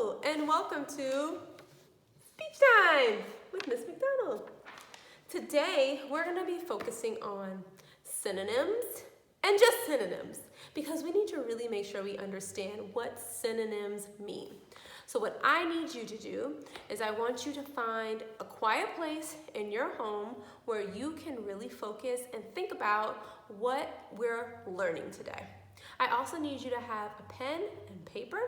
And welcome to Speech Time with Miss McDonald. Today, we're going to be focusing on synonyms and just synonyms because we need to really make sure we understand what synonyms mean. So what I need you to do is I want you to find a quiet place in your home where you can really focus and think about what we're learning today. I also need you to have a pen and paper,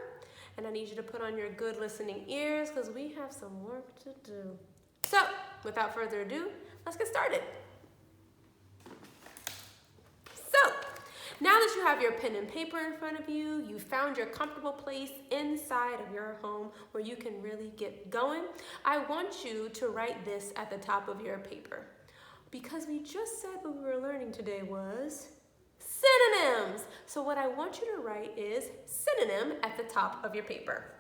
and I need you to put on your good listening ears because we have some work to do. So, without further ado, let's get started. So, now that you have your pen and paper in front of you, you found your comfortable place inside of your home where you can really get going, I want you to write this at the top of your paper. Because we just said what we were learning today was synonyms. So what I want you to write is synonym at the top of your paper.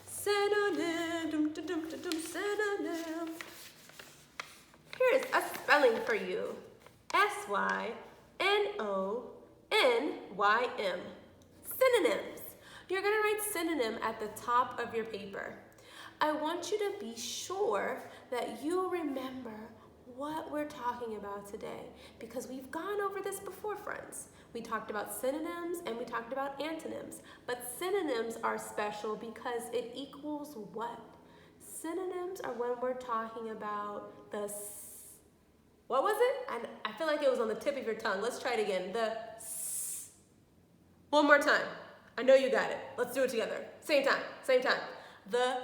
Synonym, synonym. Here's a spelling for you. S-Y-N-O-N-Y-M. Synonyms. You're going to write synonym at the top of your paper. I want you to be sure that you remember what we're talking about today because we've gone over this before, friends. We talked about synonyms and we talked about antonyms, but synonyms are special because it equals what? Synonyms are when we're talking about what was it? And I feel like it was on the tip of your tongue. Let's try it again. One more time. I know you got it. Let's do it together. Same time. The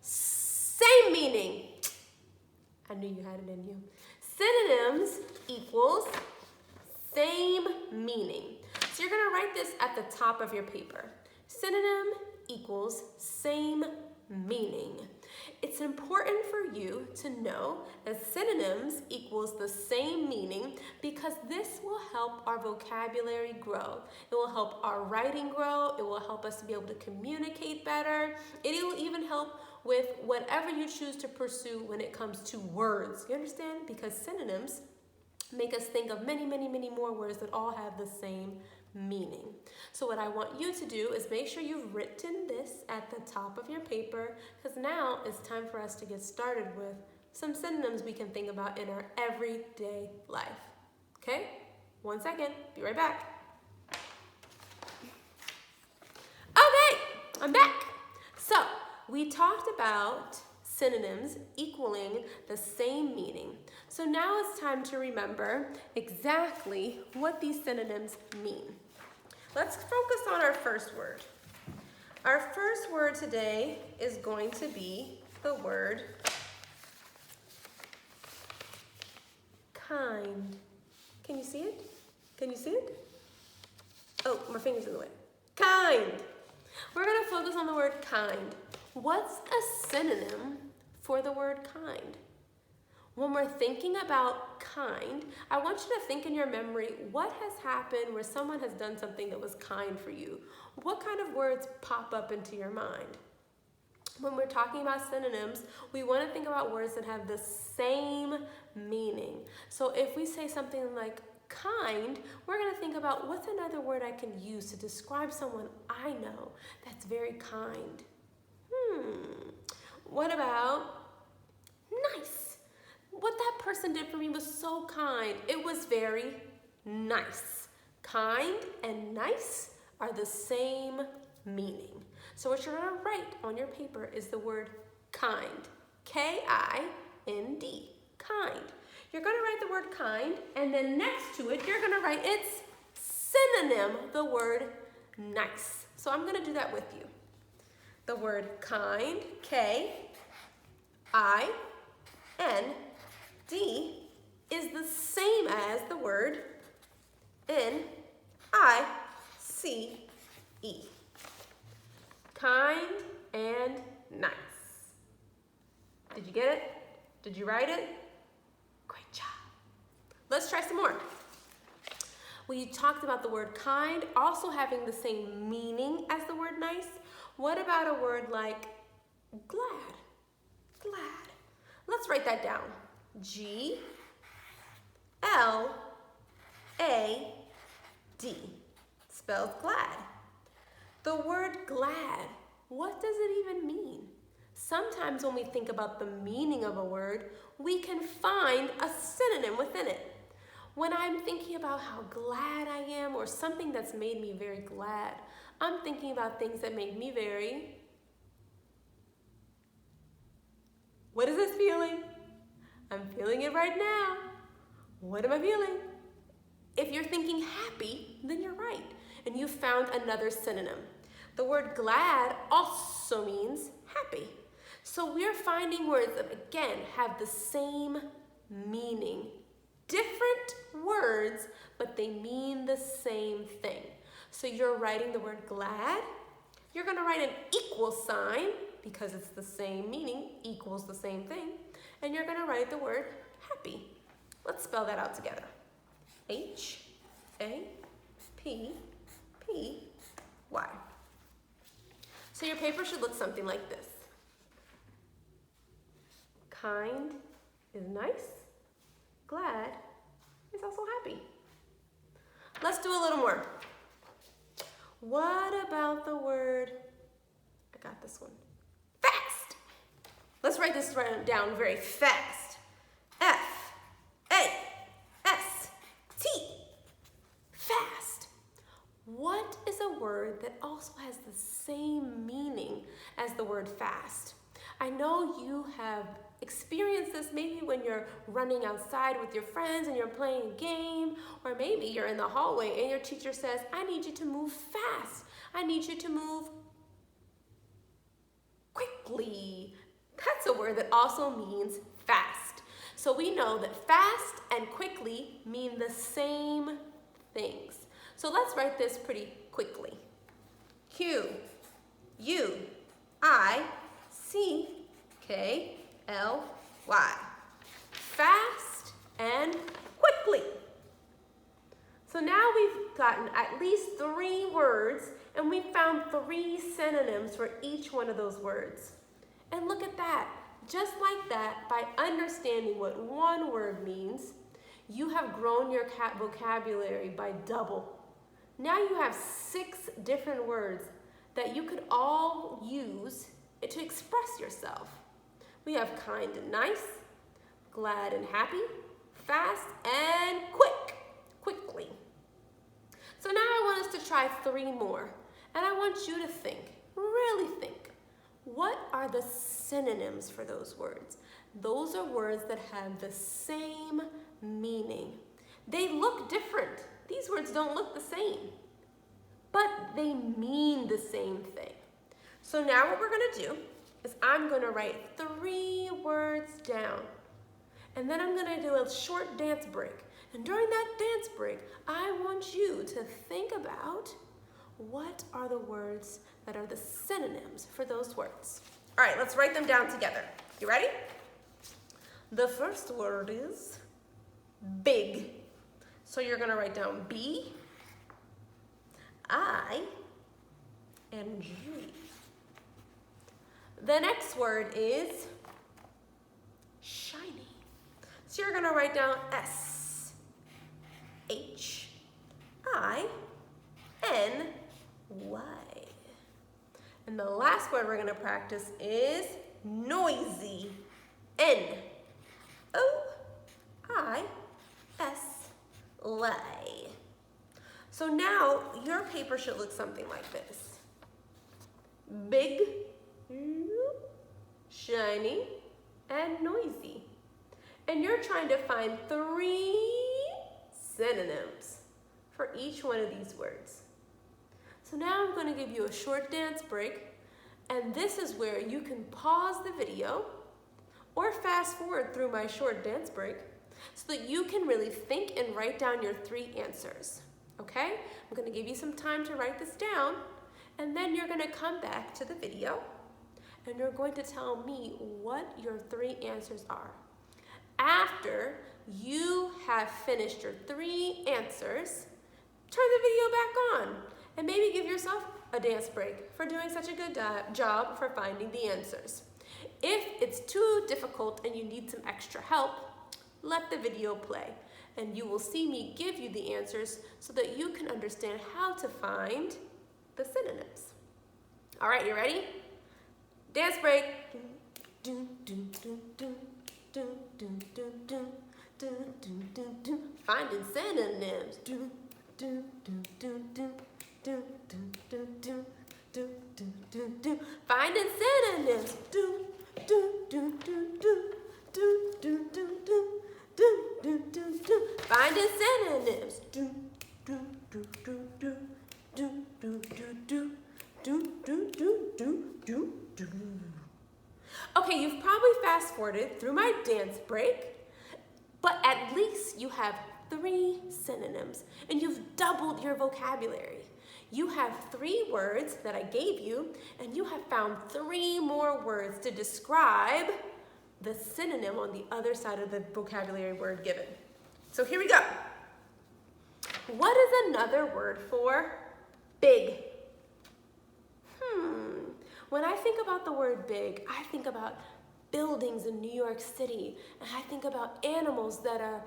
same meaning. I knew you had it in you. Synonyms equals same meaning. So you're going to write this at the top of your paper. Synonym equals same meaning. It's important for you to know that synonyms equals the same meaning because this will help our vocabulary grow. It will help our writing grow. It will help us to be able to communicate better. It will even help with whatever you choose to pursue when it comes to words. You understand? Because synonyms make us think of many, many, many more words that all have the same meaning. So what I want you to do is make sure you've written this at the top of your paper because now it's time for us to get started with some synonyms we can think about in our everyday life. Okay? 1 second. Be right back. Okay, I'm back. So, we talked about synonyms equaling the same meaning. So now it's time to remember exactly what these synonyms mean. Let's focus on our first word. Our first word today is going to be the word kind. Can you see it? Can you see it? Oh, my finger's in the way. Kind. We're going to focus on the word kind. What's a synonym for the word kind? When we're thinking about kind, I want you to think in your memory, what has happened where someone has done something that was kind for you? What kind of words pop up into your mind? When we're talking about synonyms, we want to think about words that have the same meaning. So if we say something like kind, we're going to think about what's another word I can use to describe someone I know that's very kind. What about nice? What that person did for me was so kind. It was very nice. Kind and nice are the same meaning. So what you're going to write on your paper is the word kind. K-I-N-D. Kind. You're going to write the word kind, and then next to it, you're going to write its synonym, the word nice. So I'm going to do that with you. The word kind, K-I-N-D, is the same as the word N-I-C-E. Kind and nice. Did you get it? Did you write it? Great job. Let's try some more. We talked about the word kind also having the same meaning as the word nice. What about a word like glad? Glad. Let's write that down. G-L-A-D. Spelled glad. The word glad what does it even mean? Sometimes when we think about the meaning of a word, we can find a synonym within it. When I'm thinking about how glad I am or something that's made me very glad, I'm thinking about things that make me very... What is this feeling? I'm feeling it right now. What am I feeling? If you're thinking happy, then you're right, and you found another synonym. The word glad also means happy. So we're finding words that, again, have the same meaning. Different words, but they mean the same thing. So you're writing the word glad. You're going to write an equal sign because it's the same meaning, equals the same thing. And you're going to write the word happy. Let's spell that out together. H-A-P-P-Y. So your paper should look something like this. Kind is nice. Glad is also happy. Let's do a little more. What about the word, I got this one, fast. Let's write this down very fast. F-A-S-T. Fast. What is a word that also has the same meaning as the word fast? I know you have experienced this maybe when you're running outside with your friends and you're playing a game, or maybe you're in the hallway and your teacher says, I need you to move fast. I need you to move quickly. That's a word that also means fast. So we know that fast and quickly mean the same things. So let's write this pretty quickly. Q-U-I-C-K-L-Y. Fast and quickly. So now we've gotten at least 3 words, and we found 3 synonyms for each one of those words. And look at that. Just like that, by understanding what one word means, you have grown your vocabulary by double. Now you have 6 different words that you could all use to express yourself. We have kind and nice, glad and happy, fast and quickly. So now I want us to try 3 more, and I want you to think, really think, what are the synonyms for those words? Those are words that have the same meaning. They look different. These words don't look the same, but they mean the same thing. So now what we're going to do is I'm going to write 3 words down, and then I'm going to do a short dance break. And during that dance break, I want you to think about what are the words that are the synonyms for those words. All right, let's write them down together. You ready? The first word is big. So you're going to write down B, I, and G. The next word is shiny. So you're going to write down S, H, I, N, Y. And the last word we're going to practice is noisy. N, O, I, S, Y. So now your paper should look something like this. Big, shiny, and noisy. And you're trying to find 3 synonyms for each one of these words. So now I'm going to give you a short dance break, and this is where you can pause the video or fast forward through my short dance break so that you can really think and write down your 3 answers. Okay? I'm going to give you some time to write this down, and then you're going to come back to the video and you're going to tell me what your 3 answers are. After you have finished your 3 answers, turn the video back on and maybe give yourself a dance break for doing such a good job for finding the answers. If it's too difficult and you need some extra help, let the video play and you will see me give you the answers so that you can understand how to find the synonyms. All right, you ready? Dance break. Finding synonyms. Finding synonyms. Finding synonyms. Okay, you've probably fast forwarded through my dance break, but at least you have 3 synonyms and you've doubled your vocabulary. You have 3 words that I gave you, and you have found 3 more words to describe the synonym on the other side of the vocabulary word given. So here we go. What is another word for big? When I think about the word big, I think about buildings in New York City, and I think about animals that are,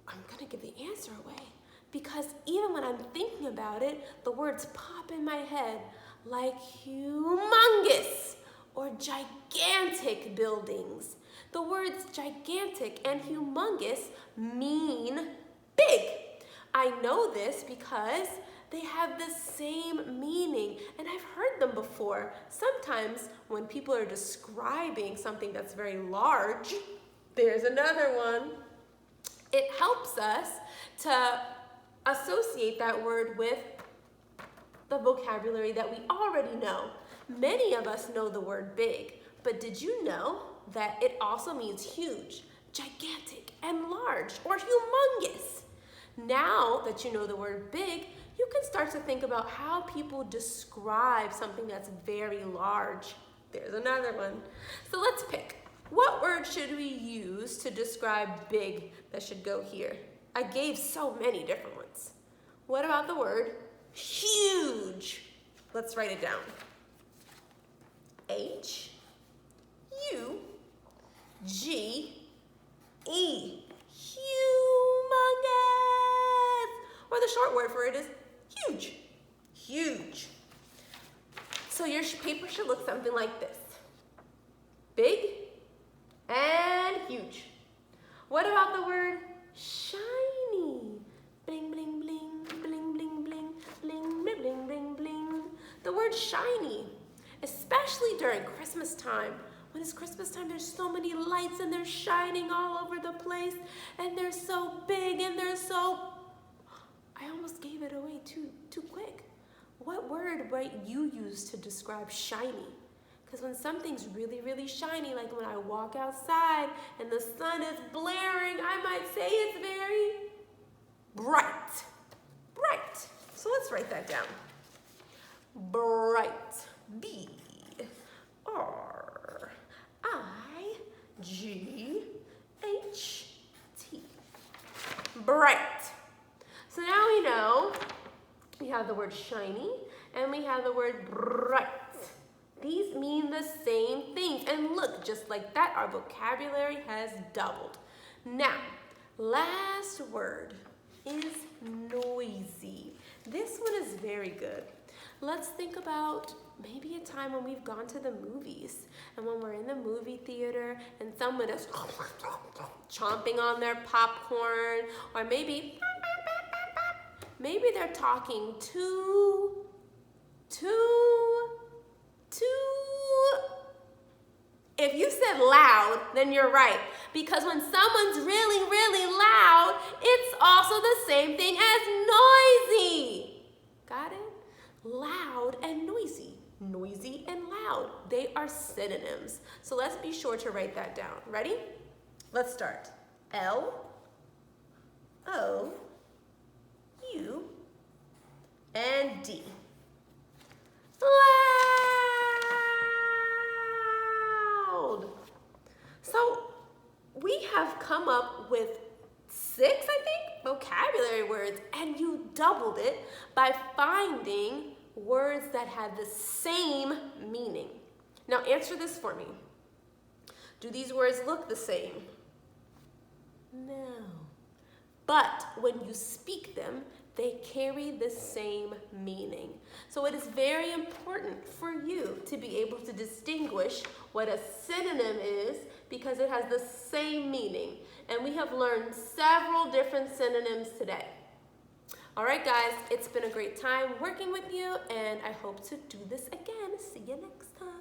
I'm gonna give the answer away, because even when I'm thinking about it, the words pop in my head like humongous or gigantic buildings. The words gigantic and humongous mean big. I know this because they have the same meaning, and I've heard them before. Sometimes when people are describing something that's very large, there's another one. It helps us to associate that word with the vocabulary that we already know. Many of us know the word big, but did you know that it also means huge, gigantic, and large, or humongous? Now that you know the word big, you can start to think about how people describe something that's very large. There's another one. So let's pick. What word should we use to describe big that should go here? I gave so many different ones. What about the word huge? Let's write it down. H-U-G-E. Humongous. Or the short word for it is huge. Huge. So your paper should look something like this. Big and huge. What about the word shiny? Bling, bling, bling, bling, bling, bling, bling, bling, bling, bling, bling. The word shiny, especially during Christmas time. When it's Christmas time, there's so many lights and they're shining all over the place, and they're so big and they're so, I almost gave it away too quick. What word might you use to describe shiny? Because when something's really, really shiny, like when I walk outside and the sun is blaring, I might say it's very bright. Bright. So let's write that down. Bright. B-R-I-G-H-T. Bright. So now we know we have the word shiny and we have the word bright. These mean the same things. And look, just like that, our vocabulary has doubled. Now, last word is noisy. This one is very good. Let's think about maybe a time when we've gone to the movies, and when we're in the movie theater and someone is chomping on their popcorn, or maybe they're talking too. If you said loud, then you're right. Because when someone's really, really loud, it's also the same thing as noisy. Got it? Loud and noisy. Noisy and loud. They are synonyms. So let's be sure to write that down. Ready? Let's start. L-O-U-and-D. Loud. So we have come up with 6, I think, vocabulary words, and you doubled it by finding words that had the same meaning. Now answer this for me. Do these words look the same? No. But when you speak them, they carry the same meaning. So it is very important for you to be able to distinguish what a synonym is because it has the same meaning. And we have learned several different synonyms today. All right, guys, it's been a great time working with you, and I hope to do this again. See you next time.